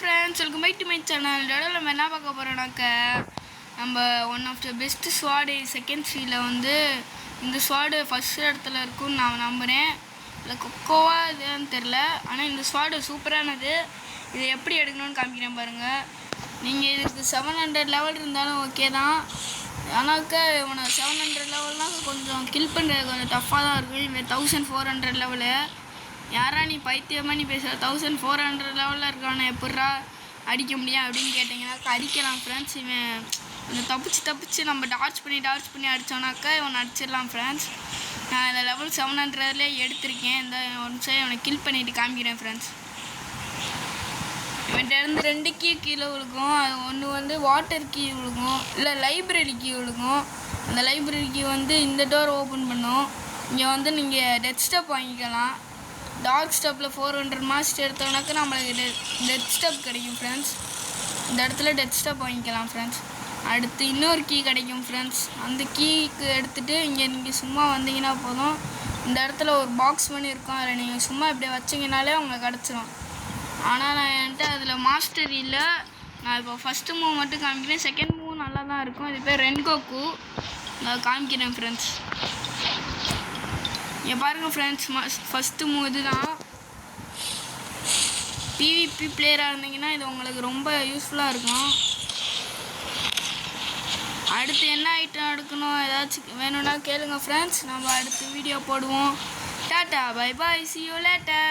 friends, welcome back to my channel. இதோட நம்ம என்ன பார்க்க போறோம்னாக்க நம்ம one of the best swat second சீல வந்து இந்த ஸ்வாடு ஃபர்ஸ்ட் இடத்துல இருக்கும்னு நான் நம்புகிறேன். இல்லை கொக்கோவா இதுன்னு தெரில, ஆனால் இந்த ஸ்வாடு சூப்பரானது. இதை எப்படி எடுக்கணும்னு காமிக்கிறேன் பாருங்கள். நீங்கள் இதுக்கு 700 லெவல் இருந்தாலும் ஓகே தான். ஆனாக்கா இவனை 700 லெவல்னால் கொஞ்சம் கில் பண்ணுறது கொஞ்சம் டஃப்பாக தான் இருக்கும். இவன் 1400 லெவலு. யாரா நீ பைத்தியமாக நீ பேசுகிற 1400 லெவலில் இருக்கானே எப்பட்றா அடிக்க முடியும் அப்படின்னு கேட்டிங்கனாக்கா அடிக்கலாம் ஃப்ரெண்ட்ஸ். இவன் கொஞ்சம் தப்பிச்சு நம்ம டார்ச் பண்ணி அடித்தோன்னாக்கா இவன் அடிச்சிடலாம் ஃப்ரெண்ட்ஸ். நான் இந்த லெவல் 700லேயே எடுத்திருக்கேன். இந்த ஒன் சைடு இவனை கில் பண்ணிவிட்டு காமிக்கிறேன் ஃப்ரெண்ட்ஸ். இவன்கிட்ட 2 கீ கீழே விழுக்கும். அது ஒன்று வந்து வாட்டர் கீ விழுகும், இல்லை லைப்ரரி கீ விழுகும். அந்த லைப்ரரி கீ வந்து இந்த டோர் ஓப்பன் பண்ணும். இங்கே வந்து நீங்கள் டெத் ஸ்டெப் வாங்கிக்கலாம். டார்க் ஸ்டெப்பில் 400 மாஸ்டர் எடுத்தோம்னாக்கா நம்மளுக்கு டெத் ஸ்டெப் கிடைக்கும் ஃப்ரெண்ட்ஸ். இந்த இடத்துல டெத் ஸ்டெப் வாங்கிக்கலாம் ஃப்ரெண்ட்ஸ். அடுத்து இன்னொரு கீ கிடைக்கும் ஃப்ரெண்ட்ஸ். அந்த கீக்கு எடுத்துகிட்டு இங்கே நீங்கள் சும்மா வந்தீங்கன்னா போதும். இந்த இடத்துல ஒரு பாக்ஸ் பண்ணி இருக்கும், அதில் நீங்கள் சும்மா இப்படி வச்சிங்கனாலே உங்களுக்கு கிடச்சிரும். ஆனால் நான் என்கிட்ட அதில் மாஸ்டர் இல்லை. நான் இப்போ ஃபஸ்ட்டு மூவ் மட்டும் காமிக்கிறேன். செகண்ட் மூவ் நல்லா தான் இருக்கும். இது பேர் ரென்கோக்கு. நான் காமிக்கிறேன் ஃப்ரெண்ட்ஸ். இங்கே பாருங்கள் ஃப்ரெண்ட்ஸ், ஃபஸ்ட்டு மூவ் இது தான். பிவிபி பிளேயராக இருந்தீங்கன்னா இது உங்களுக்கு ரொம்ப யூஸ்ஃபுல்லாக இருக்கும். அடுத்து என்ன ஐட்டம் எடுக்கணும் ஏதாச்சும் வேணும்னா கேளுங்க ஃப்ரெண்ட்ஸ். நம்ம அடுத்து வீடியோ போடுவோம். Tata bye bye, see you later.